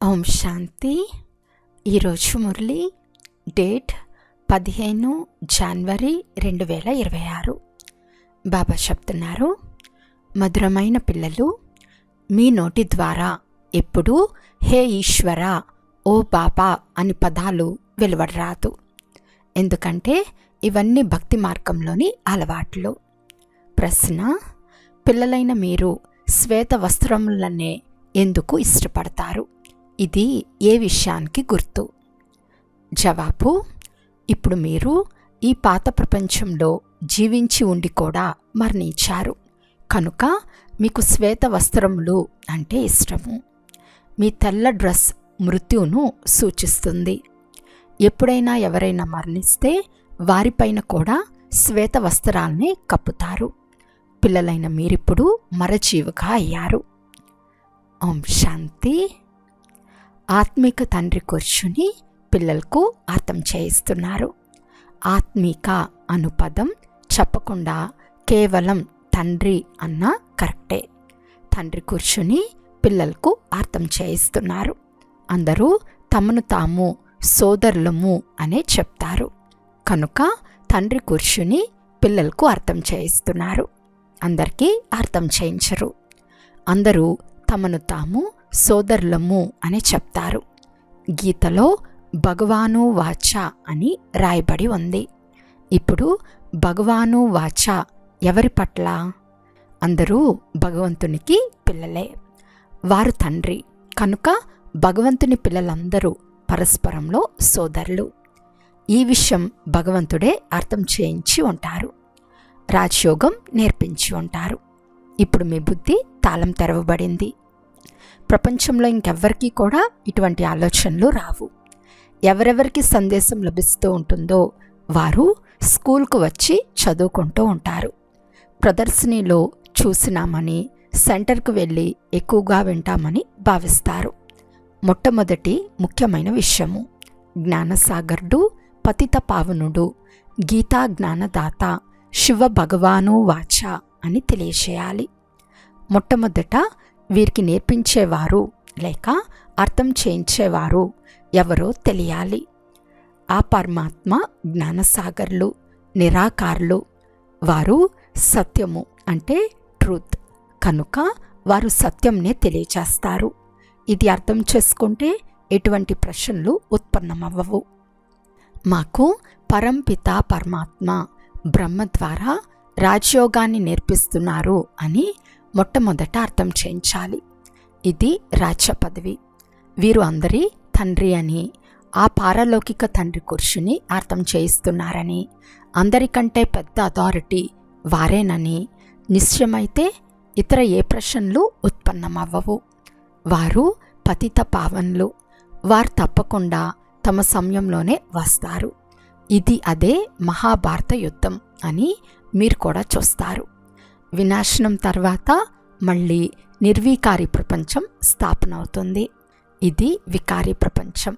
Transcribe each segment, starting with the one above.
ఓం శాంతి. ఈరోజు మురళి డేట్ 15 జనవరి 2026. బాబా చెప్తున్నారు, మధురమైన పిల్లలు, మీ నోటి ద్వారా ఎప్పుడూ హే ఈశ్వర, ఓ బాబా అని పదాలు వెలువడరాదు. ఎందుకంటే ఇవన్నీ భక్తి మార్గంలోని అలవాట్లు. ప్రశ్న: పిల్లలైన మీరు శ్వేత వస్త్రములనే ఎందుకు ఇష్టపడతారు? ఇది ఏ విషయానికి గుర్తు? జవాబు: ఇప్పుడు మీరు ఈ పాత ప్రపంచంలో జీవించి ఉండి కూడా మరణించారు కనుక మీకు శ్వేత వస్త్రములు అంటే ఇష్టము. మీ తెల్ల డ్రెస్ మృత్యువును సూచిస్తుంది. ఎప్పుడైనా ఎవరైనా మరణిస్తే వారిపైన కూడా శ్వేత వస్త్రాల్ని కప్పుతారు. పిల్లలైన మీరిప్పుడు మరజీవుగా అయ్యారు. ఓం శాంతి. ఆత్మిక తండ్రి కూర్చుని పిల్లలకు అర్థం చేయిస్తున్నారు. ఆత్మిక అను పదం చెప్పకుండా కేవలం తండ్రి అన్నా కరెక్టే. తండ్రి కూర్చుని పిల్లలకు అర్థం చేయిస్తున్నారు. అందరూ తమను తాము సోదరులము అనే చెప్తారు కనుక తండ్రి కూర్చుని పిల్లలకు అర్థం చేయిస్తున్నారు. అందరికీ అర్థం చేయించరు. అందరూ తమను తాము సోదరులము అని చెప్తారు. గీతలో భగవాను వాచ అని రాయబడి ఉంది. ఇప్పుడు భగవాను వాచ ఎవరి పట్ల? అందరూ భగవంతునికి పిల్లలే. వారు తండ్రి కనుక భగవంతుని పిల్లలందరూ పరస్పరంలో సోదరులు. ఈ విషయం భగవంతుడే అర్థం చేయించి ఉంటారు. రాజయోగం నేర్పించి ఉంటారు. ఇప్పుడు మీ బుద్ధి తాళం తెరవబడింది. ప్రపంచంలో ఇంకెవ్వరికీ కూడా ఇటువంటి ఆలోచనలు రావు. ఎవరెవరికి సందేశం లభిస్తూ ఉంటుందో వారు స్కూల్కు వచ్చి చదువుకుంటూ ఉంటారు. ప్రదర్శనలో చూసినామని సెంటర్కు వెళ్ళి ఎక్కువగా వింటామని భావిస్తారు. మొట్టమొదటి ముఖ్యమైన విషయము, జ్ఞానసాగరుడు, పతిత పావనుడు, గీతా జ్ఞానదాత, శివ భగవాను వాచ అని తెలియచేయాలి. మొట్టమొదట వీరికి నేర్పించేవారు లేక అర్థం చేయించేవారు ఎవరో తెలియాలి. ఆ పరమాత్మ జ్ఞానసాగర్లు, నిరాకారులు. వారు సత్యము అంటే ట్రూత్ కనుక వారు సత్యంనే తెలియచేస్తారు. ఇది అర్థం చేసుకుంటే ఎటువంటి ప్రశ్నలు ఉత్పన్నమవ్వవు. మాకు పరంపిత పరమాత్మ బ్రహ్మ ద్వారా రాజయోగాన్ని నేర్పిస్తున్నారు అని మొట్టమొదట అర్థం చేయించాలి. ఇది రాజ్య పదవి. వీరు అందరి తండ్రి అని, ఆ పారలౌకిక తండ్రి కూర్చుని అర్థం చేయిస్తున్నారని, అందరికంటే పెద్ద అథారిటీ వారేనని నిశ్చయమైతే ఇతర ఏ ప్రశ్నలు ఉత్పన్నమవ్వవు. వారు పతిత పావనులు. వారు తప్పకుండా తమ సమయంలోనే వస్తారు. ఇది అదే మహాభారత యుద్ధం అని మీరు కూడా చూస్తారు. వినాశనం తర్వాత మళ్ళీ నిర్వీకారి ప్రపంచం స్థాపన అవుతుంది. ఇది వికారి ప్రపంచం.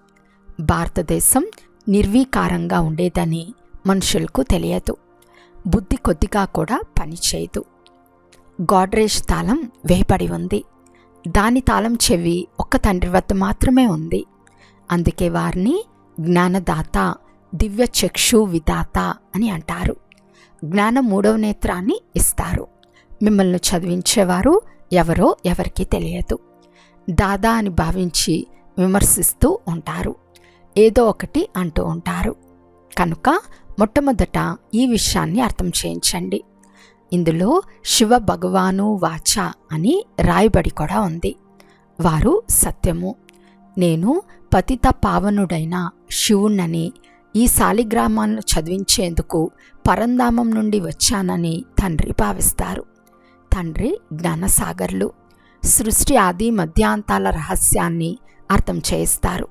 భారతదేశం నిర్వీకారంగా ఉండేదని మనుషులకు తెలియదు. బుద్ధి కొద్దిగా కూడా పనిచేయదు. గాడ్రేజ్ తాళం వేయబడి ఉంది. దాని తాళం చెవి ఒక్క తండ్రి వద్ద మాత్రమే ఉంది. అందుకే వారిని జ్ఞానదాత, దివ్య చక్షు విధాత అని అంటారు. జ్ఞానం మూడవ నేత్రాన్ని ఇస్తారు. మిమ్మల్ని చదివించేవారు ఎవరో ఎవరికీ తెలియదు. దాదా అని భావించి విమర్శిస్తూ ఉంటారు. ఏదో ఒకటి అంటూ ఉంటారు. కనుక మొట్టమొదట ఈ విషయాన్ని అర్థం చేయించండి. ఇందులో శివ భగవాను వాచ అని రాయబడి కూడా ఉంది. వారు సత్యము. నేను పతిత పావనుడైన శివుణ్ణని, ఈ శాలిగ్రామాలను చదివించేందుకు పరంధామం నుండి వచ్చానని తండ్రి భావిస్తారు. తండ్రి జ్ఞానసాగర్లు. సృష్టి ఆది మధ్యాంతాల రహస్యాన్ని అర్థం చేయిస్తారు.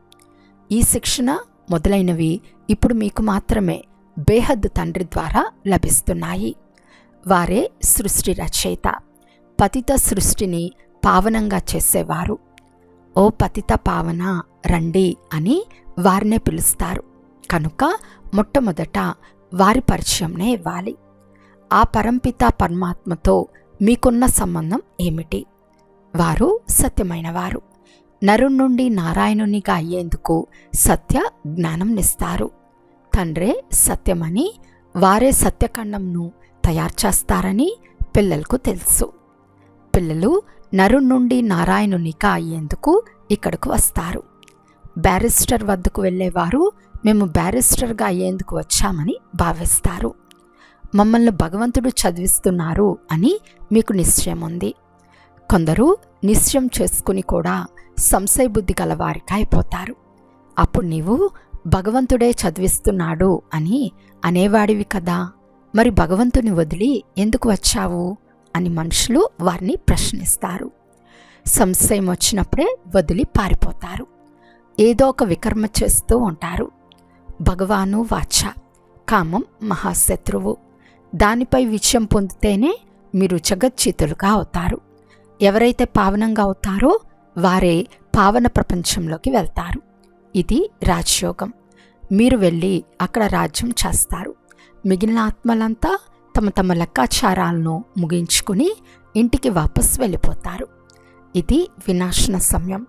ఈ శిక్షణ మొదలైనవి ఇప్పుడు మీకు మాత్రమే బేహద్ తండ్రి ద్వారా లభిస్తున్నాయి. వారే సృష్టి రచయిత, పతిత సృష్టిని పావనంగా చేసేవారు. ఓ పతిత పావన రండి అని వారినే పిలుస్తారు. కనుక మొట్టమొదట వారి పరిచయంనే ఇవ్వాలి. ఆ పరంపిత పరమాత్మతో మీకున్న సంబంధం ఏమిటి? వారు సత్యమైనవారు. నరుని నుండి నారాయణునిగా అయ్యేందుకు సత్య జ్ఞానంనిస్తారు. తండ్రే సత్యమని, వారే సత్యఖండంను తయారు చేస్తారని పిల్లలకు తెలుసు. పిల్లలు నరుని నుండి నారాయణునిగా అయ్యేందుకు ఇక్కడకు వస్తారు. బ్యారిస్టర్ వద్దకు వెళ్ళేవారు మేము బ్యారిస్టర్గా అయ్యేందుకు వచ్చామని భావిస్తారు. మమ్మల్ని భగవంతుడు చదివిస్తున్నారు అని మీకు నిశ్చయం ఉంది. కొందరు నిశ్చయం చేసుకుని కూడా సంశయ బుద్ధి గలవారిగా అయిపోతారు. అప్పుడు నీవు భగవంతుడే చదివిస్తున్నాడు అని అనేవాడివి కదా, మరి భగవంతుని వదిలి ఎందుకు వచ్చావు అని మనుషులు వారిని ప్రశ్నిస్తారు. సంశయం వచ్చినప్పుడే వదిలి పారిపోతారు. ఏదో ఒక వికర్మ చేస్తూ ఉంటారు. భగవాను వాచ, కామం మహాశత్రువు. దానిపై విజయం పొందితేనే మీరు జగచ్చితులుగా అవుతారు. ఎవరైతే పావనంగా అవుతారో వారే పావన ప్రపంచంలోకి వెళ్తారు. ఇది రాజయోగం. మీరు వెళ్ళి అక్కడ రాజ్యం చేస్తారు. మిగిలిన ఆత్మలంతా తమ తమ లెక్కాచారాలను ముగించుకుని ఇంటికి వాపస్ వెళ్ళిపోతారు. ఇది వినాశన సమయం.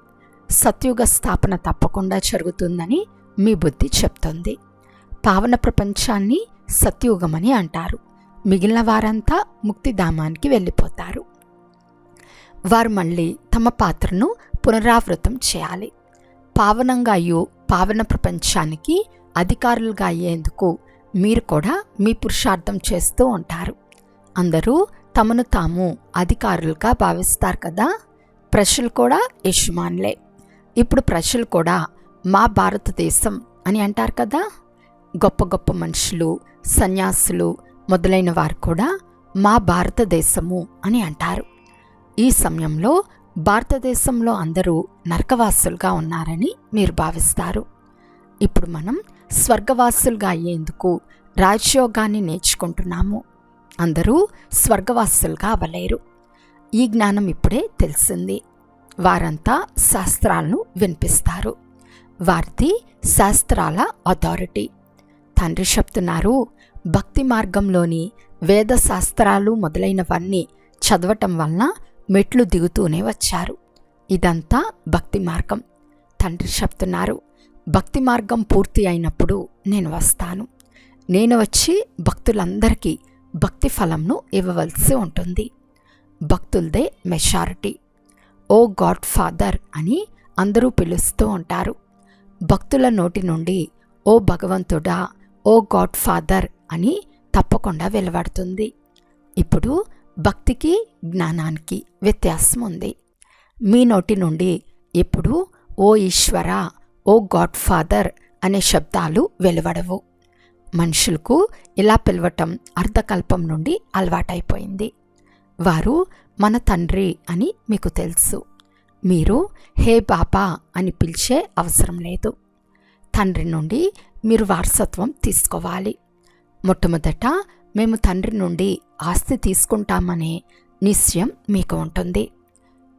సత్యుగ స్థాపన తప్పకుండా జరుగుతుందని మీ బుద్ధి చెప్తుంది. పావన ప్రపంచాన్ని సత్యుగమని అంటారు. మిగిలిన వారంతా ముక్తిధామానికి వెళ్ళిపోతారు. వారు మళ్ళీ తమ పాత్రను పునరావృతం చేయాలి. పావనంగా అయ్యో పావన ప్రపంచానికి అధికారులుగా అయ్యేందుకు మీరు కూడా మీ పురుషార్థం చేస్తూ ఉంటారు. అందరూ తమను తాము అధికారులుగా భావిస్తారు కదా. ప్రజలు కూడా యజమానులే. ఇప్పుడు ప్రజలు కూడా మా భారతదేశం అని అంటారు కదా. గొప్ప గొప్ప మనుషులు, సన్యాసులు మొదలైన వారు కూడా మా భారతదేశము అని అంటారు. ఈ సమయంలో భారతదేశంలో అందరూ నరకవాసులుగా ఉన్నారని మీరు భావిస్తారు. ఇప్పుడు మనం స్వర్గవాసులుగా అయ్యేందుకు రాజయోగాన్ని నేర్చుకుంటున్నాము. అందరూ స్వర్గవాసులుగా అవ్వలేరు. ఈ జ్ఞానం ఇప్పుడే తెలిసింది. వారంతా శాస్త్రాలను వినిపిస్తారు. వారిది శాస్త్రాల అథారిటీ. తండ్రి చెప్తున్నారు, భక్తి మార్గంలోని వేద శాస్త్రాలు మొదలైనవన్నీ చదవటం వలన మెట్లు దిగుతూనే వచ్చారు. ఇదంతా భక్తి మార్గం. తండ్రి చెప్తున్నారు, భక్తి మార్గం పూర్తి అయినప్పుడు నేను వస్తాను. నేను వచ్చి భక్తులందరికీ భక్తి ఫలంను ఇవ్వవలసి ఉంటుంది. భక్తులదే మెజారిటీ. ఓ గాడ్ ఫాదర్ అని అందరూ పిలుస్తూ ఉంటారు. భక్తుల నోటి నుండి ఓ భగవంతుడా, ఓ గాడ్ ఫాదర్ అని తప్పకుండా వెలువడుతుంది. ఇప్పుడు భక్తికి జ్ఞానానికి వ్యత్యాసం ఉంది. మీ నోటి నుండి ఎప్పుడు ఓ ఈశ్వర, ఓ గాడ్ ఫాదర్ అనే శబ్దాలు వెలువడవు. మనుషులకు ఇలా పిలవటం అర్ధకల్పం నుండి అలవాటైపోయింది. వారు మన తండ్రి అని మీకు తెలుసు. మీరు హే బాబా అని పిలిచే అవసరం లేదు. తండ్రి నుండి మీరు వారసత్వం తీసుకోవాలి. మొట్టమొదట మేము తండ్రి నుండి ఆస్తి తీసుకుంటామనే నిశ్చయం మీకు ఉంటుంది.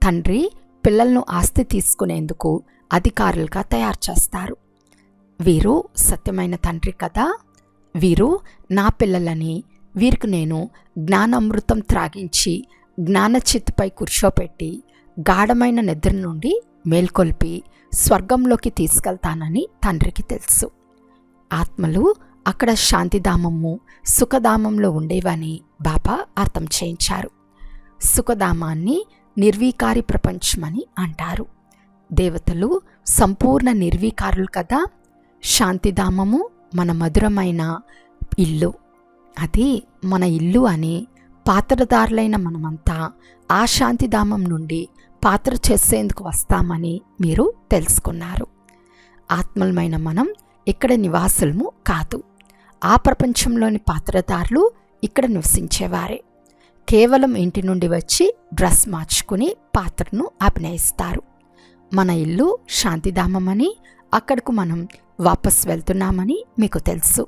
తండ్రి పిల్లలను ఆస్తి తీసుకునేందుకు అధికారులుగా తయారు చేస్తారు. వీరు సత్యమైన తండ్రి కదా. వీరు నా పిల్లలని, వీరికి నేను జ్ఞానామృతం త్రాగించి జ్ఞానచిత్తుపై కూర్చోపెట్టి గాఢమైన నిద్ర నుండి మేల్కొల్పి స్వర్గంలోకి తీసుకెళ్తానని తండ్రికి తెలుసు. ఆత్మలు అక్కడ శాంతిధామము, సుఖధామంలో ఉండేవని బాబా అర్థం చేయించారు. సుఖధామాన్ని నిర్వీకారి ప్రపంచమని అంటారు. దేవతలు సంపూర్ణ నిర్వీకారులు కదా. శాంతిధామము మన మధురమైన ఇల్లు. అది మన ఇల్లు అని పాత్రదారులైన మనమంతా ఆ శాంతిధామం నుండి పాత్ర చేసేందుకు వస్తామని మీరు తెలుసుకున్నారు. ఆత్మలమైన మనం ఇక్కడ నివాసులము కాదు. ఆ ప్రపంచంలోని పాత్రదారులు ఇక్కడ నివసించేవారే. కేవలం ఇంటి నుండి వచ్చి డ్రెస్ మార్చుకుని పాత్రను అభినయిస్తారు. మన ఇల్లు శాంతిధామమని, అక్కడకు మనం వాపస్ వెళ్తున్నామని మీకు తెలుసు.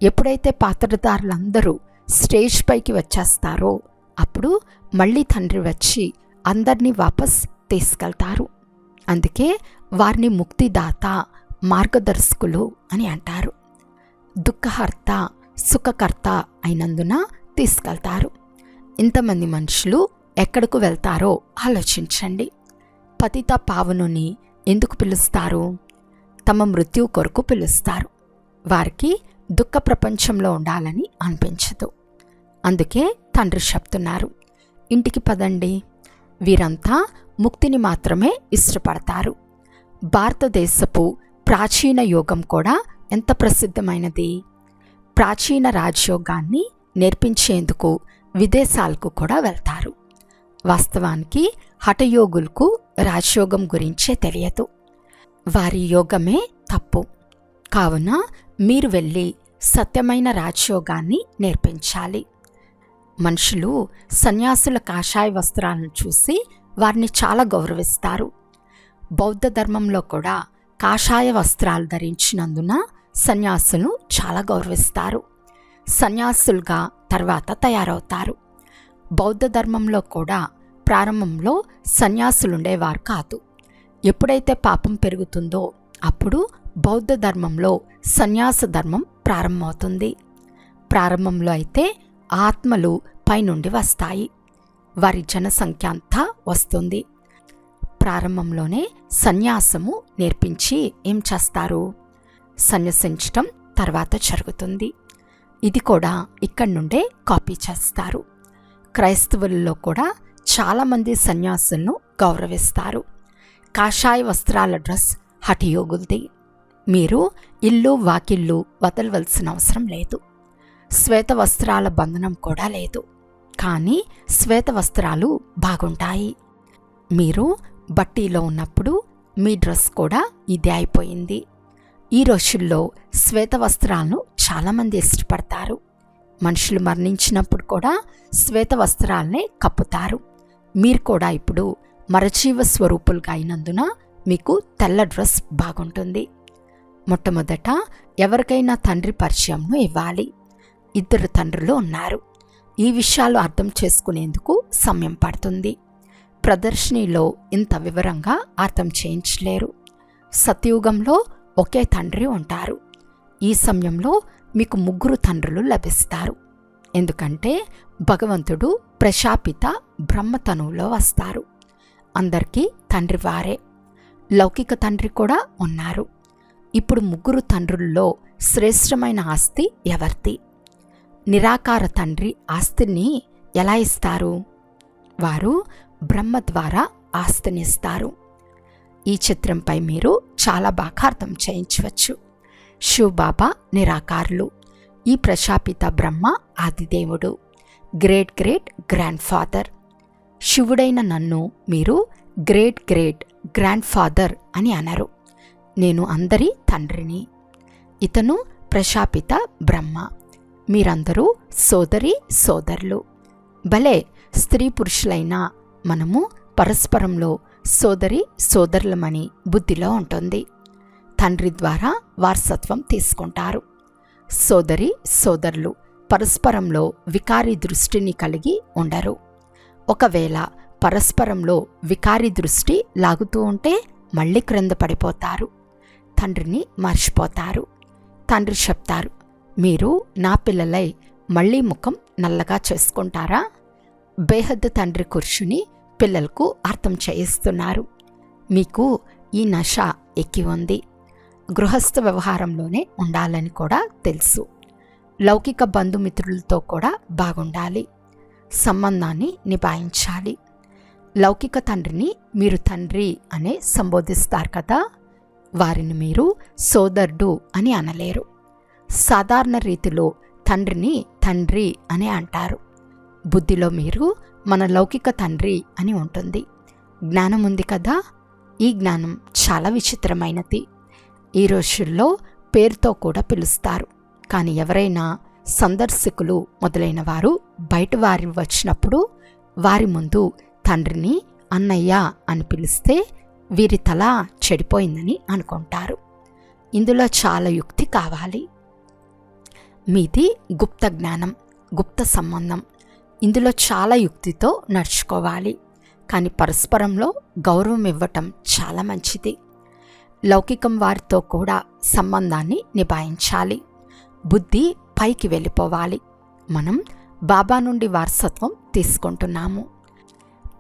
ఎప్పుడైతే పాత్రదారులందరూ స్టేజ్ పైకి వచ్చేస్తారో అప్పుడు మళ్ళీ తండ్రి వచ్చి అందరినీ వాపస్ తీసుకెళ్తారు. అందుకే వారిని ముక్తిదాత, మార్గదర్శకులు అని అంటారు. దుఃఖహర్త, సుఖకర్త అయినందున తీసుకెళ్తారు. ఇంతమంది మనుషులు ఎక్కడకు వెళ్తారో ఆలోచించండి. పతిత పావనుని ఎందుకు పిలుస్తారు? తమ మృత్యువు కొరకు పిలుస్తారు. వారికి దుఃఖ ప్రపంచంలో ఉండాలని అనిపించదు. అందుకే తండ్రి చెప్తున్నారు, ఇంటికి పదండి. వీరంతా ముక్తిని మాత్రమే ఇష్టపడతారు. భారతదేశపు ప్రాచీన యోగం కూడా ఎంత ప్రసిద్ధమైనది. ప్రాచీన రాజయోగాన్ని నేర్పించేందుకు విదేశాలకు కూడా వెళ్తారు. వాస్తవానికి హఠయోగులకు రాజయోగం గురించే తెలియదు. వారి యోగమే తప్పు. కావున మీరు వెళ్ళి సత్యమైన రాజయోగాన్ని నేర్పించాలి. మనుషులు సన్యాసుల కాషాయ వస్త్రాలను చూసి వారిని చాలా గౌరవిస్తారు. బౌద్ధ ధర్మంలో కూడా కాషాయ వస్త్రాలు ధరించినందున సన్యాసులను చాలా గౌరవిస్తారు. సన్యాసులుగా తర్వాత తయారవుతారు. బౌద్ధ ధర్మంలో కూడా ప్రారంభంలో సన్యాసులుండేవారు కాదు. ఎప్పుడైతే పాపం పెరుగుతుందో అప్పుడు బౌద్ధ ధర్మంలో సన్యాస ధర్మం ప్రారంభమవుతుంది. ప్రారంభంలో అయితే ఆత్మలు పైనుండి వస్తాయి. వారి జనసంఖ్య అంతా వస్తుంది. ప్రారంభంలోనే సన్యాసము నేర్పించి ఏం చేస్తారు? సన్యసించటం తర్వాత జరుగుతుంది. ఇది కూడా ఇక్కడి నుండే కాపీ చేస్తారు. క్రైస్తవులలో కూడా చాలామంది సన్యాసులను గౌరవిస్తారు. కాషాయ వస్త్రాల డ్రెస్ హఠయోగులది. మీరు ఇల్లు వాకిళ్ళు వదలవలసిన అవసరం లేదు. శ్వేత వస్త్రాల బంధనం కూడా లేదు. కానీ శ్వేత వస్త్రాలు బాగుంటాయి. మీరు బట్టీలో ఉన్నప్పుడు మీ డ్రెస్ కూడా ఇదే అయిపోయింది. ఈ రోజుల్లో శ్వేత వస్త్రాలను చాలామంది ఇష్టపడతారు. మనుషులు మరణించినప్పుడు కూడా శ్వేత వస్త్రాలనే కప్పుతారు. మీరు కూడా ఇప్పుడు మరజీవ స్వరూపులుగా అయినందున మీకు తెల్ల డ్రెస్ బాగుంటుంది. మొట్టమొదట ఎవరికైనా తండ్రి పరిచయంను ఇవ్వాలి. 2 తండ్రులు ఉన్నారు. ఈ విషయాలు అర్థం చేసుకునేందుకు సమయం పడుతుంది. ప్రదర్శనలో ఇంత వివరంగా అర్థం చేయించలేరు. సత్యయుగంలో ఒకే తండ్రి ఉంటారు. ఈ సమయంలో మీకు 3 తండ్రులు లభిస్తారు. ఎందుకంటే భగవంతుడు ప్రజాపిత బ్రహ్మతనువులో వస్తారు. అందరికీ తండ్రి వారే. లౌకిక తండ్రి కూడా ఉన్నారు. ఇప్పుడు 3 తండ్రుల్లో శ్రేష్టమైన ఆస్తి ఎవరిది? నిరాకార తండ్రి ఆస్తిని ఎలా ఇస్తారు? వారు బ్రహ్మ ద్వారా ఆస్తినిస్తారు. ఈ చిత్రంపై మీరు చాలా బాగా అర్థం చేయించవచ్చు. శివబాబా నిరాకారులు. ఈ ప్రజాపిత బ్రహ్మ ఆదిదేవుడు, గ్రేట్ గ్రేట్ గ్రాండ్ ఫాదర్. శివుడైన నన్ను మీరు గ్రేట్ గ్రేట్ గ్రాండ్ ఫాదర్ అని అనరు. నేను అందరి తండ్రిని. ఇతను ప్రజాపిత బ్రహ్మ. మీరందరూ సోదరి సోదరులు. భలే స్త్రీ పురుషులైన మనము పరస్పరంలో సోదరి సోదరులమని బుద్ధిలో ఉంటుంది. తండ్రి ద్వారా వారసత్వం తీసుకుంటారు. సోదరి సోదరులు పరస్పరంలో వికారి దృష్టిని కలిగి ఉండరు. ఒకవేళ పరస్పరంలో వికారి దృష్టి లాగుతూ ఉంటే మళ్ళీ క్రింద పడిపోతారు. తండ్రిని మర్చిపోతారు. తండ్రి చెప్తారు, మీరు నా పిల్లలై మళ్ళీ ముఖం నల్లగా చేసుకుంటారా? బేహద్దు తండ్రి కూర్చుని పిల్లలకు అర్థం చేయిస్తున్నారు. మీకు ఈ నష ఎక్కి ఉంది. గృహస్థ వ్యవహారంలోనే ఉండాలని కూడా తెలుసు. లౌకిక బంధుమిత్రులతో కూడా బాగుండాలి. సంబంధాన్ని నిభాయించాలి. లౌకిక తండ్రిని మీరు తండ్రి అనే సంబోధిస్తారు కదా, వారిని మీరు సోదరుడు అని అనలేరు. సాధారణ రీతిలో తండ్రిని తండ్రి అని అంటారు. బుద్ధిలో మీరు మన లౌకిక తండ్రి అని ఉంటుంది. జ్ఞానం ఉంది కదా, ఈ జ్ఞానం చాలా విచిత్రమైనది. ఈ రోజుల్లో పేరుతో కూడా పిలుస్తారు. కానీ ఎవరైనా సందర్శకులు మొదలైన వారు బయట వారి వచ్చినప్పుడు వారి ముందు తండ్రిని అన్నయ్య అని పిలిస్తే వీరి తల చెడిపోయిందని అనుకుంటారు. ఇందులో చాలా యుక్తి కావాలి. మీది గుప్త జ్ఞానం, గుప్త సంబంధం. ఇందులో చాలా యుక్తితో నడుచుకోవాలి. కానీ పరస్పరంలో గౌరవం ఇవ్వటం చాలా మంచిది. లౌకికం వారితో కూడా సంబంధాన్ని నిభాయించాలి. బుద్ధి పైకి వెళ్ళిపోవాలి. మనం బాబా నుండి వారసత్వం తీసుకుంటున్నాము.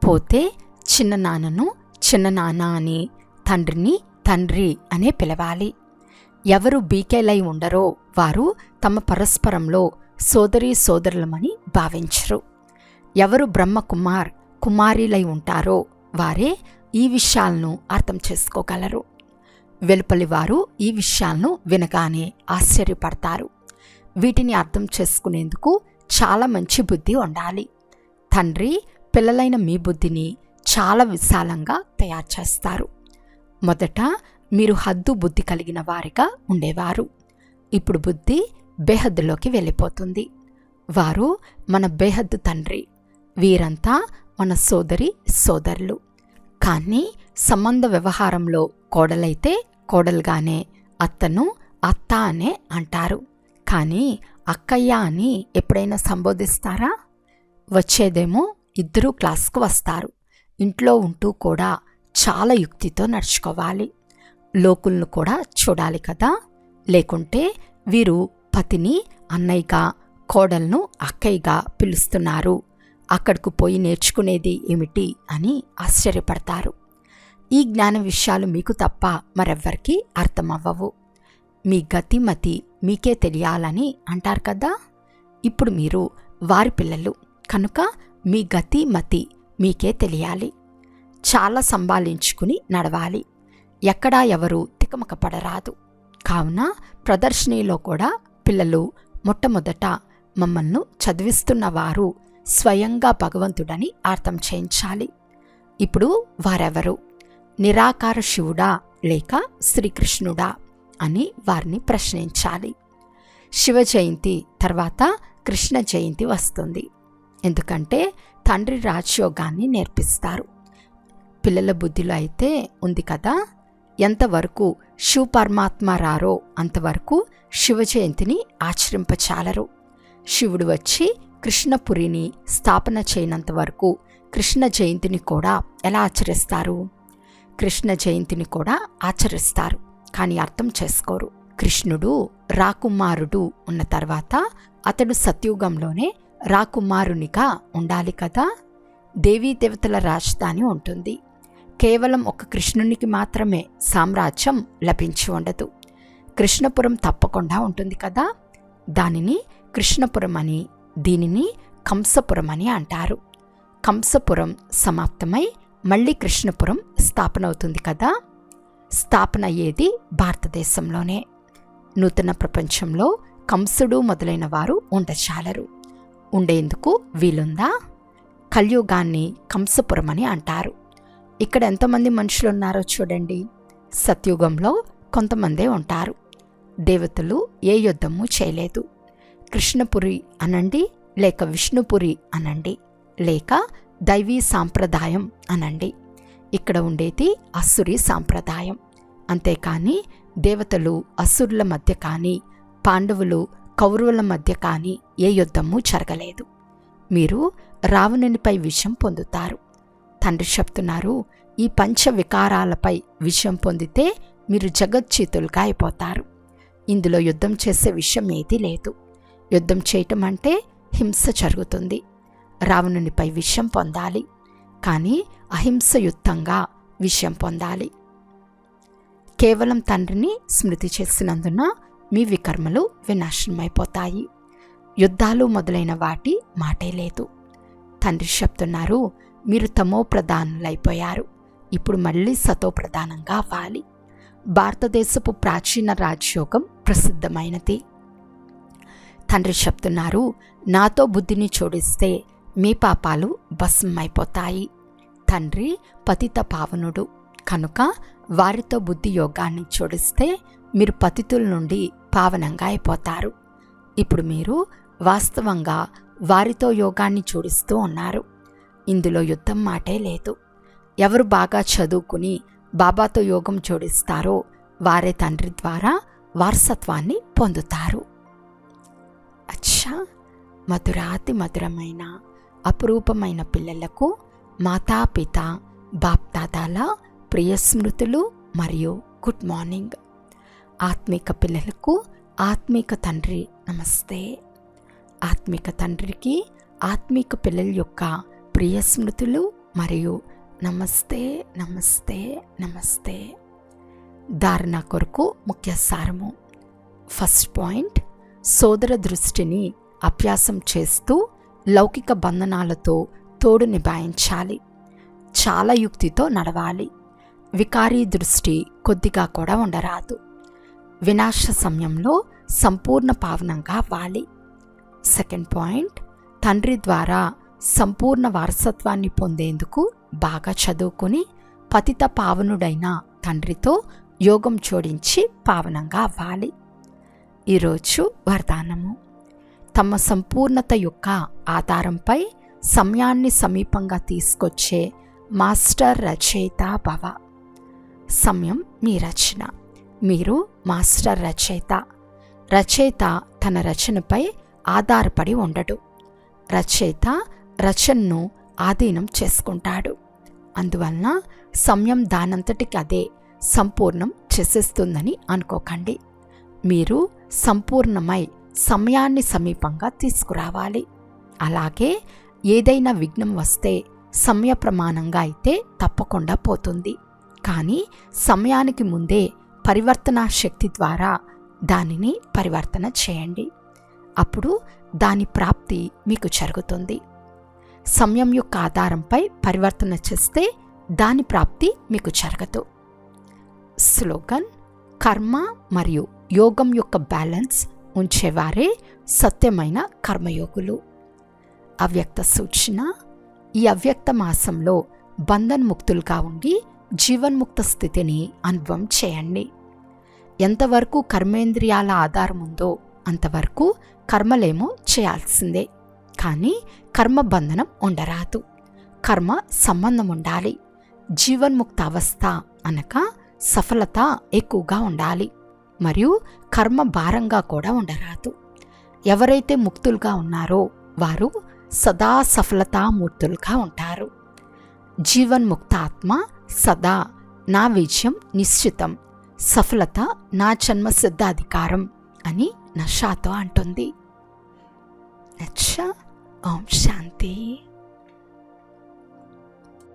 పోతే చిన్న నాన్నను చిన్ననాన్న అని, తండ్రిని తండ్రి అనే పిలవాలి. ఎవరు బీకేలై ఉండరో వారు తమ పరస్పరంలో సోదరీ సోదరులమని భావించరు. ఎవరు బ్రహ్మకుమార్ కుమారీలై ఉంటారో వారే ఈ విషయాలను అర్థం చేసుకోగలరు. వెలుపలి వారు ఈ విషయాలను వినగానే ఆశ్చర్యపడతారు. వీటిని అర్థం చేసుకునేందుకు చాలా మంచి బుద్ధి ఉండాలి. తండ్రి పిల్లలైన మీ బుద్ధిని చాలా విశాలంగా తయారు చేస్తారు. మొదట మీరు హద్దు బుద్ధి కలిగిన వారిగా ఉండేవారు. ఇప్పుడు బుద్ధి బేహద్దులోకి వెళ్ళిపోతుంది. వారు మన బేహద్దు తండ్రి. వీరంతా మన సోదరి సోదరులు. కానీ సంబంధ వ్యవహారంలో కోడలైతే కోడలుగానే, అత్తను అత్త అనే అంటారు. కానీ అక్కయ్య అని ఎప్పుడైనా సంబోధిస్తారా? వచ్చేదేమో ఇద్దరూ క్లాస్కు వస్తారు. ఇంట్లో ఉంటూ కూడా చాలా యుక్తితో నడుచుకోవాలి. లోకులను కూడా చూడాలి కదా. లేకుంటే వీరు పతిని అన్నయ్యగా, కోడలను అక్కయ్యగా పిలుస్తున్నారు, అక్కడకు పోయి నేర్చుకునేది ఏమిటి అని ఆశ్చర్యపడతారు. ఈ జ్ఞాన విషయాలు మీకు తప్ప మరెవ్వరికీ అర్థమవ్వవు. మీ గతిమతి మీకే తెలియాలని అంటారు కదా. ఇప్పుడు మీరు వారి పిల్లలు కనుక మీ గతిమతి మీకే తెలియాలి. చాలా సంభాళించుకుని నడవాలి. ఎక్కడా ఎవరు తికమక పడరాదు. కావున ప్రదర్శనలో కూడా పిల్లలు మొట్టమొదట మమ్మల్ని చదివిస్తున్నవారు స్వయంగా భగవంతుడని అర్థం చేయించాలి. ఇప్పుడు వారెవరు? నిరాకార శివుడా లేక శ్రీకృష్ణుడా అని వారిని ప్రశ్నించాలి. శివ జయంతి తర్వాత కృష్ణ జయంతి వస్తుంది. ఎందుకంటే తండ్రి రాజయోగాన్ని నేర్పిస్తారు. పిల్లల బుద్ధిలో అయితే ఉంది కదా. ఎంతవరకు శివ పరమాత్మ రారో అంతవరకు శివ జయంతిని ఆచరింపచాలరు. శివుడు వచ్చి కృష్ణపురిని స్థాపన చేయనంత వరకు కృష్ణ జయంతిని కూడా ఎలా ఆచరిస్తారు? కృష్ణ జయంతిని కూడా ఆచరిస్తారు, కానీ అర్థం చేసుకోరు. కృష్ణుడు రాకుమారుడు ఉన్న తర్వాత అతడు సత్యుగంలోనే రాకుమారునిగా ఉండాలి కదా. దేవీ దేవతల రాజధాని ఉంటుంది. కేవలం ఒక కృష్ణునికి మాత్రమే సామ్రాజ్యం లభించి ఉండదు. కృష్ణపురం తప్పకుండా ఉంటుంది కదా. దానిని కృష్ణపురం అని, దీనిని కంసపురం అని అంటారు. కంసపురం సమాప్తమై మళ్ళీ కృష్ణపురం స్థాపన అవుతుంది కదా. స్థాపన అయ్యేది భారతదేశంలోనే. నూతన ప్రపంచంలో కంసుడు మొదలైన వారు ఉండచాలరు. ఉండేందుకు వీలుందా? కలియుగాన్ని కంసపురం అని అంటారు. ఇక్కడ ఎంతమంది మనుషులు ఉన్నారో చూడండి. సత్యుగంలో కొంతమందే ఉంటారు. దేవతలు ఏ యుద్ధము చేయలేదు. కృష్ణపురి అనండి, లేక విష్ణుపురి అనండి, లేక దైవీ సాంప్రదాయం అనండి. ఇక్కడ ఉండేది అసురి సాంప్రదాయం. అంతేకాని దేవతలు అసురుల మధ్య కానీ, పాండవులు కౌరవుల మధ్య కానీ ఏ యుద్ధము జరగలేదు. మీరు రావణునిపై విషం పొందుతారు. తండ్రి చెప్తున్నారు, ఈ పంచ వికారాలపై విషం పొందితే మీరు జగజ్జీతులుగా అయిపోతారు. ఇందులో యుద్ధం చేసే విషయం ఏదీ లేదు. యుద్ధం చేయటం అంటే హింస జరుగుతుంది. రావణునిపై విషం పొందాలి, కానీ అహింసయుక్తంగా విషయం పొందాలి. కేవలం తండ్రిని స్మృతి చేసినందున మీ వికర్మలు వినాశనమైపోతాయి. యుద్ధాలు మొదలైన వాటి మాటే లేదు. తండ్రి చెప్తున్నారు, మీరు తమో ప్రధానులైపోయారు, ఇప్పుడు మళ్ళీ సతో ప్రధానంగా అవ్వాలి. భారతదేశపు ప్రాచీన రాజయోగం ప్రసిద్ధమైనది. తండ్రి చెప్తున్నారు, నాతో బుద్ధిని జోడిస్తే మీ పాపాలు భస్మైపోతాయి. తండ్రి పతిత పావనుడు కనుక వారితో బుద్ధి యోగాన్ని జోడిస్తే మీరు పతితుల నుండి పావనంగా అయిపోతారు. ఇప్పుడు మీరు వాస్తవంగా వారితో యోగాన్ని జోడిస్తూ ఉన్నారు. ఇందులో యుద్ధం మాటే లేదు. ఎవరు బాగా చదువుకుని బాబాతో యోగం జోడిస్తారో వారే తండ్రి ద్వారా వారసత్వాన్ని పొందుతారు. అచ్చా, మధురాతి మధురమైన అపురూపమైన పిల్లలకు మాతాపిత బాప్దాదాల ప్రియ స్మృతులు మరియు గుడ్ మార్నింగ్. ఆత్మిక పిల్లలకు ఆత్మిక తండ్రి నమస్తే. ఆత్మిక తండ్రికి ఆత్మిక పిల్లల యొక్క ప్రియ స్మృతులు మరియు నమస్తే నమస్తే నమస్తే. ధారణ కొరకు ముఖ్య సారము. ఫస్ట్ పాయింట్, సోదర దృష్టిని అభ్యాసం చేస్తూ లౌకిక బంధనాలతో తోడు నిభాయించాలి. చాలా యుక్తితో నడవాలి. వికారీ దృష్టి కొద్దిగా కూడా ఉండరాదు. వినాశ సమయంలో సంపూర్ణ పావనంగా అవ్వాలి. సెకండ్ పాయింట్, తండ్రి ద్వారా సంపూర్ణ వారసత్వాన్ని పొందేందుకు బాగా చదువుకుని పతిత పావనుడైన తండ్రితో యోగం జోడించి పావనంగా అవ్వాలి. ఈరోజు వరదానము. తమ సంపూర్ణత యొక్క ఆధారంపై సమయాన్ని సమీపంగా తీసుకొచ్చే మాస్టర్ రచయిత భవ. సమయం మీ రచన, మీరు మాస్టర్ రచయిత. రచయిత తన రచనపై ఆధారపడి ఉండడు. రచయిత రచనను ఆధీనం చేసుకుంటాడు. అందువలన సమయం దానంతటికి అదే సంపూర్ణం చేసేస్తుందని అనుకోకండి. మీరు సంపూర్ణమై సమయాన్ని సమీపంగా తీసుకురావాలి. అలాగే ఏదైనా విఘ్నం వస్తే సమయ ప్రమాణంగా అయితే తప్పకుండా పోతుంది. కానీ సమయానికి ముందే పరివర్తన శక్తి ద్వారా దానిని పరివర్తన చేయండి. అప్పుడు దాని ప్రాప్తి మీకు జరుగుతుంది. సమయం యొక్క ఆధారంపై పరివర్తన చేస్తే దాని ప్రాప్తి మీకు జరగదు. స్లోగన్: కర్మ మరియు యోగం యొక్క బ్యాలెన్స్ ఉంచేవారే సత్యమైన కర్మయోగులు. అవ్యక్త సూచన: ఈ అవ్యక్త మాసంలో బంధన్ముక్తులుగా ఉండి జీవన్ముక్త స్థితిని అనుభవం చేయండి. ఎంతవరకు కర్మేంద్రియాల ఆధారం ఉందో అంతవరకు కర్మలేమో చేయాల్సిందే. కానీ కర్మ బంధనం ఉండరాదు. కర్మ సంబంధం ఉండాలి. జీవన్ముక్త అవస్థ అనగా సఫలత ఎక్కువగా ఉండాలి. మరియు కర్మ భారంగా కూడా ఉండరాదు. ఎవరైతే ముక్తులుగా ఉన్నారో వారు సదా సఫలతామూర్తులుగా ఉంటారు. జీవన్ముక్త ఆత్మ సదా నా విజయం నిశ్చితం, సఫలత నా జన్మసిద్ధాధికారం అని నషాతో అంటుంది. ఓం శాంతి.